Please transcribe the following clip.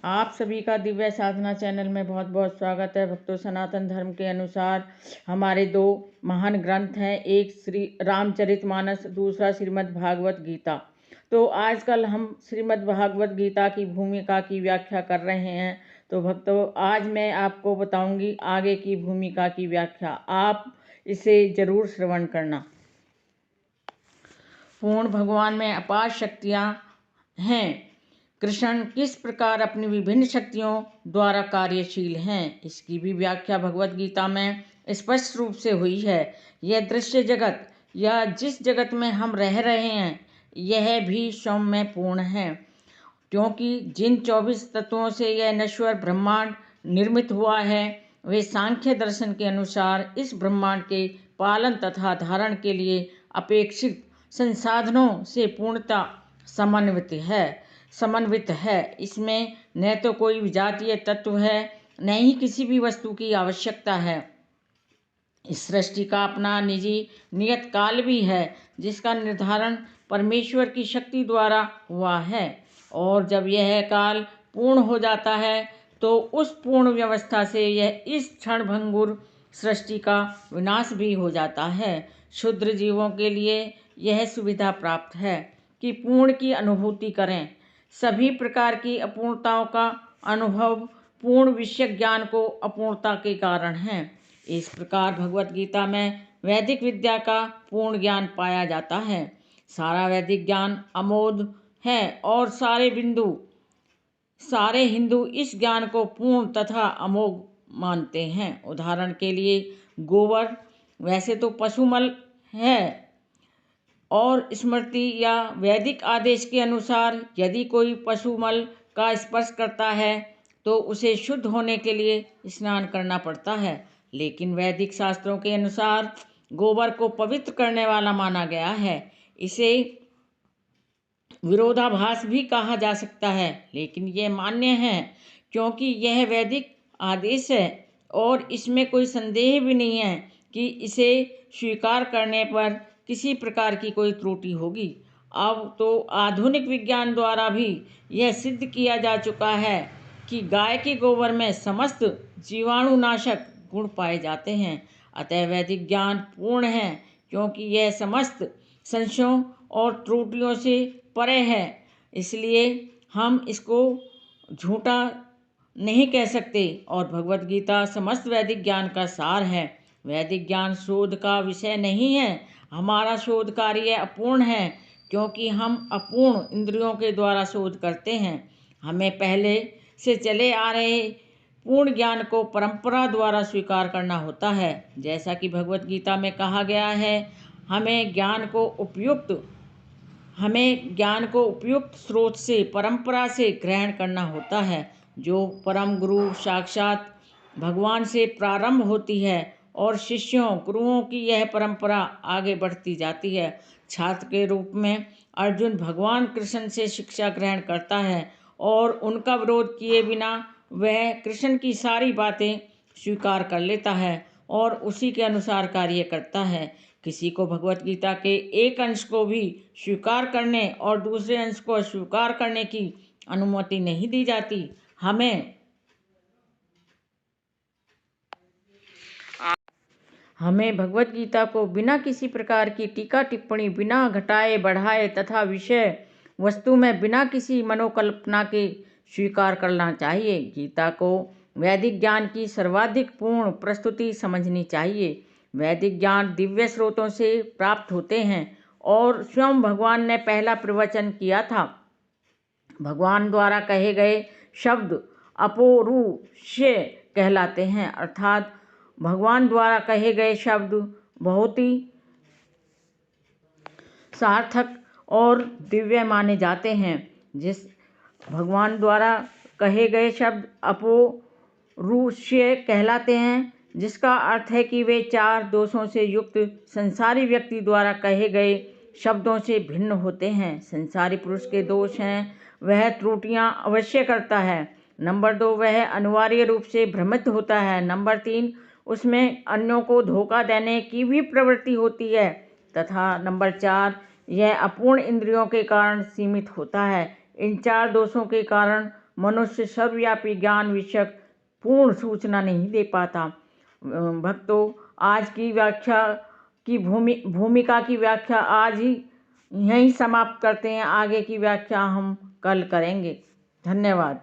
आप सभी का दिव्य साधना चैनल में बहुत बहुत स्वागत है। भक्तों, सनातन धर्म के अनुसार हमारे दो महान ग्रंथ हैं, एक श्री रामचरितमानस, दूसरा श्रीमद् भागवत गीता। तो आजकल हम श्रीमद् भागवत गीता की भूमिका की व्याख्या कर रहे हैं। तो भक्तों, आज मैं आपको बताऊंगी आगे की भूमिका की व्याख्या। आप इसे जरूर श्रवण करना। पूर्ण भगवान में अपार शक्तियाँ हैं। कृष्ण किस प्रकार अपनी विभिन्न शक्तियों द्वारा कार्यशील हैं, इसकी भी व्याख्या भगवत गीता में स्पष्ट रूप से हुई है। यह दृश्य जगत या जिस जगत में हम रह रहे हैं, यह भी स्वयं में पूर्ण है, क्योंकि जिन 24 तत्वों से यह नश्वर ब्रह्मांड निर्मित हुआ है, वे सांख्य दर्शन के अनुसार इस ब्रह्मांड के पालन तथा धारण के लिए अपेक्षित संसाधनों से पूर्णता समन्वित है। इसमें न तो कोई विजातीय तत्व है, न ही किसी भी वस्तु की आवश्यकता है। इस सृष्टि का अपना निजी नियत काल भी है, जिसका निर्धारण परमेश्वर की शक्ति द्वारा हुआ है, और जब यह काल पूर्ण हो जाता है तो उस पूर्ण व्यवस्था से यह इस क्षणभंगुर सृष्टि का विनाश भी हो जाता है। क्षुद्र जीवों के लिए यह सुविधा प्राप्त है कि पूर्ण की अनुभूति करें। सभी प्रकार की अपूर्णताओं का अनुभव पूर्ण विषय ज्ञान को अपूर्णता के कारण है। इस प्रकार भगवत गीता में वैदिक विद्या का पूर्ण ज्ञान पाया जाता है। सारा वैदिक ज्ञान अमोघ है और सारे हिंदू इस ज्ञान को पूर्ण तथा अमोघ मानते हैं। उदाहरण के लिए गोबर वैसे तो पशुमल है, और स्मृति या वैदिक आदेश के अनुसार यदि कोई पशुमल का स्पर्श करता है तो उसे शुद्ध होने के लिए स्नान करना पड़ता है। लेकिन वैदिक शास्त्रों के अनुसार गोबर को पवित्र करने वाला माना गया है। इसे विरोधाभास भी कहा जा सकता है, लेकिन यह मान्य है क्योंकि यह वैदिक आदेश है और इसमें कोई संदेह भी नहीं है कि इसे स्वीकार करने पर किसी प्रकार की कोई त्रुटि होगी। अब तो आधुनिक विज्ञान द्वारा भी यह सिद्ध किया जा चुका है कि गाय के गोबर में समस्त जीवाणुनाशक गुण पाए जाते हैं। अतः वैदिक ज्ञान पूर्ण है, क्योंकि यह समस्त संशयों और त्रुटियों से परे है। इसलिए हम इसको झूठा नहीं कह सकते, और भगवत गीता समस्त वैदिक ज्ञान का सार है। वैदिक ज्ञान शोध का विषय नहीं है। हमारा शोध कार्य अपूर्ण है, क्योंकि हम अपूर्ण इंद्रियों के द्वारा शोध करते हैं। हमें पहले से चले आ रहे पूर्ण ज्ञान को परंपरा द्वारा स्वीकार करना होता है। जैसा कि भगवत गीता में कहा गया है, हमें ज्ञान को उपयुक्त स्रोत से, परंपरा से ग्रहण करना होता है, जो परम गुरु साक्षात भगवान से प्रारंभ होती है, और शिष्यों गुरुओं की यह परंपरा आगे बढ़ती जाती है। छात्र के रूप में अर्जुन भगवान कृष्ण से शिक्षा ग्रहण करता है, और उनका विरोध किए बिना वह कृष्ण की सारी बातें स्वीकार कर लेता है और उसी के अनुसार कार्य करता है। किसी को भगवत गीता के एक अंश को भी स्वीकार करने और दूसरे अंश को अस्वीकार करने की अनुमति नहीं दी जाती। हमें भगवत गीता को बिना किसी प्रकार की टीका टिप्पणी, बिना घटाए बढ़ाए तथा विषय वस्तु में बिना किसी मनोकल्पना के स्वीकार करना चाहिए। गीता को वैदिक ज्ञान की सर्वाधिक पूर्ण प्रस्तुति समझनी चाहिए। वैदिक ज्ञान दिव्य स्रोतों से प्राप्त होते हैं, और स्वयं भगवान ने पहला प्रवचन किया था। भगवान द्वारा कहे गए शब्द अपौरुषेय कहलाते हैं, अर्थात भगवान द्वारा कहे गए शब्द बहुत ही सार्थक और दिव्य माने जाते हैं। जिस भगवान द्वारा कहे गए शब्द अपौरुषेय कहलाते हैं, जिसका अर्थ है कि वे 4 दोषों से युक्त संसारी व्यक्ति द्वारा कहे गए शब्दों से भिन्न होते हैं। संसारी पुरुष के दोष हैं, वह त्रुटियां अवश्य करता है। नंबर 2, वह अनिवार्य रूप से भ्रमित होता है। नंबर 3, उसमें अन्यों को धोखा देने की भी प्रवृत्ति होती है। तथा नंबर 4, यह अपूर्ण इंद्रियों के कारण सीमित होता है। इन 4 दोषों के कारण मनुष्य सर्वव्यापी ज्ञान विषयक पूर्ण सूचना नहीं दे पाता। भक्तों, आज की व्याख्या की भूमिका की व्याख्या आज ही यहीं समाप्त करते हैं। आगे की व्याख्या हम कल करेंगे। धन्यवाद।